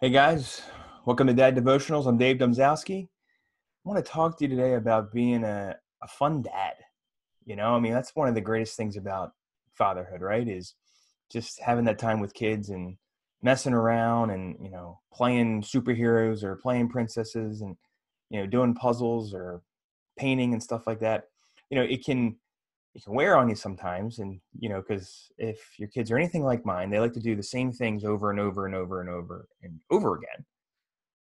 Hey guys, welcome to Dad Devotionals. I'm Dave Domzowski. I want to talk to you today about being a fun dad. That's one of the greatest things about fatherhood, right? Is just having that time with kids and messing around and, playing superheroes or playing princesses and, doing puzzles or painting and stuff like that. It can wear on you sometimes. And, because if your kids are anything like mine, they like to do the same things over and over and over and over and over again.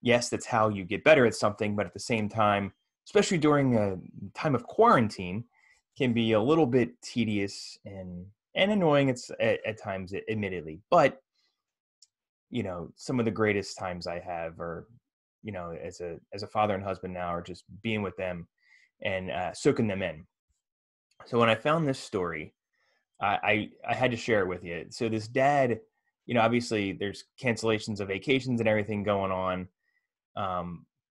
Yes, that's how you get better at something, but at the same time, especially during a time of quarantine, can be a little bit tedious and annoying. It's at times, admittedly. But some of the greatest times I have are, as a father and husband now, are just being with them and soaking them in. So when I found this story, I had to share it with you. So this dad, obviously there's cancellations of vacations and everything going on.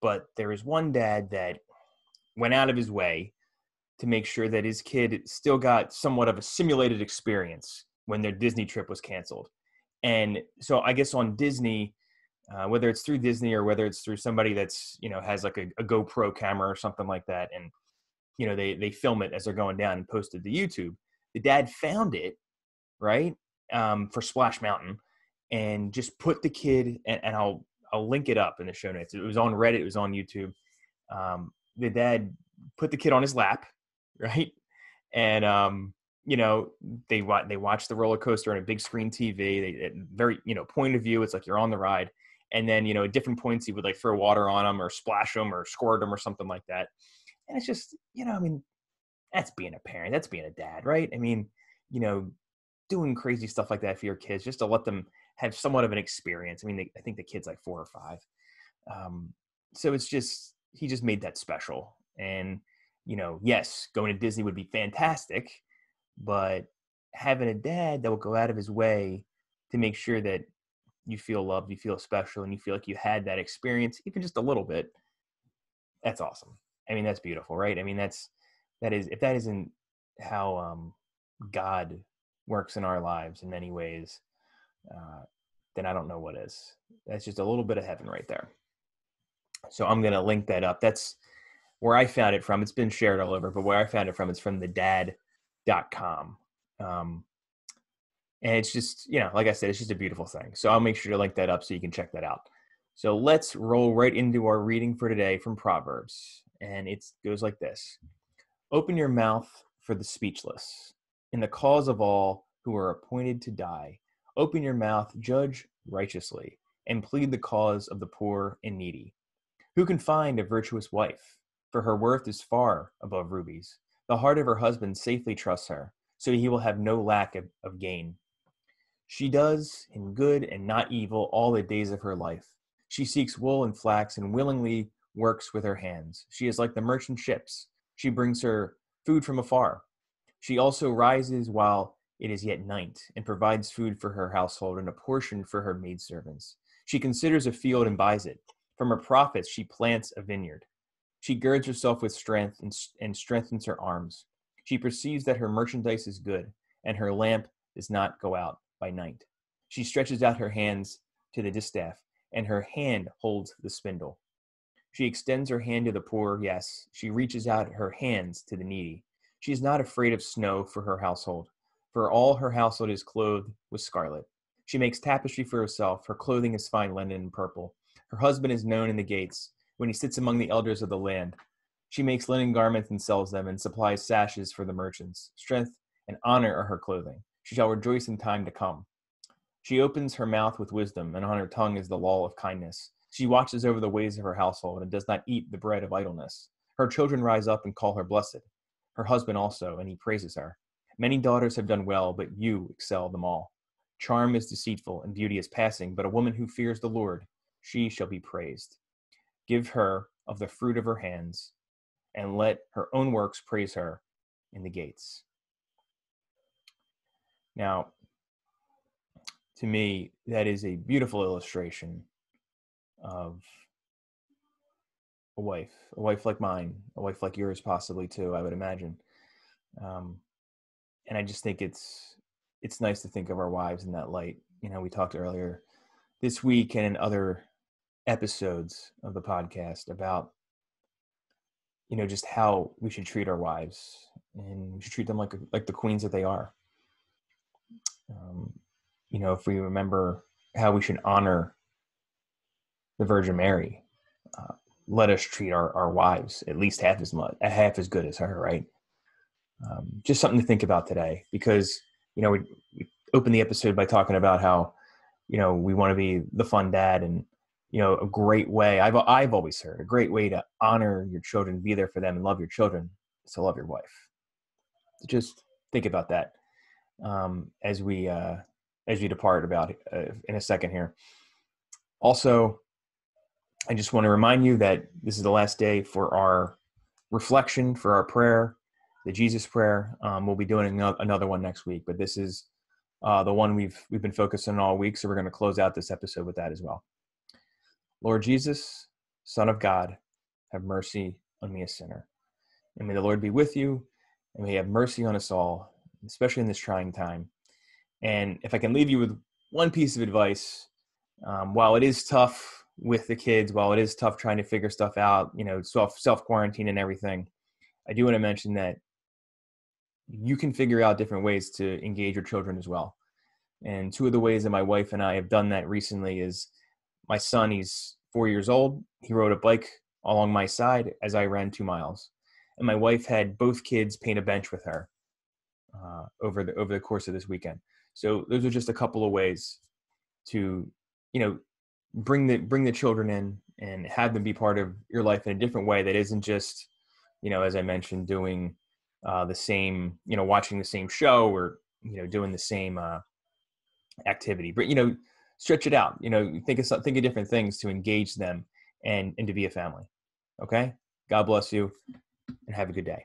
But there was one dad that went out of his way to make sure that his kid still got somewhat of a simulated experience when their Disney trip was canceled. And so I guess on Disney, whether it's through Disney or whether it's through somebody that's, has like a GoPro camera or something like that. And, they film it as they're going down and post it to YouTube. The dad found it, right, for Splash Mountain and just put the kid, and I'll link it up in the show notes. It was on Reddit. It was on YouTube. The dad put the kid on his lap, right? And, they watch the roller coaster on a big screen TV. They very, point of view. It's like you're on the ride. And then, at different points, he would like throw water on them or splash them or squirt them or something like that. And it's just, that's being a parent. That's being a dad, right? You know, doing crazy stuff like that for your kids just to let them have somewhat of an experience. I think the kid's like 4 or 5. So it's just, he just made that special. And, yes, going to Disney would be fantastic, but having a dad that will go out of his way to make sure that you feel loved, you feel special, and you feel like you had that experience, even just a little bit, that's awesome. That's beautiful, right? If that isn't how God works in our lives in many ways, then I don't know what is. That's just a little bit of heaven right there. So I'm going to link that up. That's where I found it from. It's been shared all over, but where I found it from, it's from thedad.com. And it's just, like I said, it's just a beautiful thing. So I'll make sure to link that up so you can check that out. So let's roll right into our reading for today from Proverbs. And it goes like this. Open your mouth for the speechless, in the cause of all who are appointed to die. Open your mouth, judge righteously, and plead the cause of the poor and needy. Who can find a virtuous wife? For her worth is far above rubies. The heart of her husband safely trusts her, so he will have no lack of gain. She does in good and not evil all the days of her life. She seeks wool and flax and willingly works with her hands. She is like the merchant ships. She brings her food from afar. She also rises while it is yet night and provides food for her household and a portion for her maidservants. She considers a field and buys it. From her profits she plants a vineyard. She girds herself with strength and strengthens her arms. She perceives that her merchandise is good, and her lamp does not go out by night. She stretches out her hands to the distaff, and her hand holds the spindle. She extends her hand to the poor, yes, she reaches out her hands to the needy. She is not afraid of snow for her household, for all her household is clothed with scarlet. She makes tapestry for herself, her clothing is fine linen and purple. Her husband is known in the gates, when he sits among the elders of the land. She makes linen garments and sells them, and supplies sashes for the merchants. Strength and honor are her clothing. She shall rejoice in time to come. She opens her mouth with wisdom, and on her tongue is the law of kindness. She watches over the ways of her household, and does not eat the bread of idleness. Her children rise up and call her blessed. Her husband also, and he praises her. Many daughters have done well, but you excel them all. Charm is deceitful, and beauty is passing, but a woman who fears the Lord, she shall be praised. Give her of the fruit of her hands, and let her own works praise her in the gates. Now, to me, that is a beautiful illustration of a wife like mine, a wife like yours possibly too, I would imagine. And I just think it's nice to think of our wives in that light. We talked earlier this week and in other episodes of the podcast about, just how we should treat our wives, and we should treat them like the queens that they are. If we remember how we should honor the Virgin Mary, let us treat our wives at least half as good as her, right? Just something to think about today, because, we opened the episode by talking about how, we want to be the fun dad, and, a great way, I've always heard, a great way to honor your children, be there for them and love your children, is to love your wife. So just think about that as we depart about in a second here. Also, I just want to remind you that this is the last day for our reflection, for our prayer, the Jesus prayer. We'll be doing another one next week, but this is the one we've been focusing on all week, so we're going to close out this episode with that as well. Lord Jesus, Son of God, have mercy on me, a sinner. And may the Lord be with you, and may he have mercy on us all, especially in this trying time. And if I can leave you with one piece of advice, while it is tough with the kids, while it is tough trying to figure stuff out, self-quarantine and everything, I do want to mention that you can figure out different ways to engage your children as well. And two of the ways that my wife and I have done that recently is my son, he's 4 years old. He rode a bike along my side as I ran 2 miles. And my wife had both kids paint a bench with her over the course of this weekend. So those are just a couple of ways to, bring the children in and have them be part of your life in a different way that isn't just, as I mentioned, doing the same, watching the same show, or, doing the same activity. But, stretch it out, think of different things to engage them and to be a family. Okay. God bless you, and have a good day.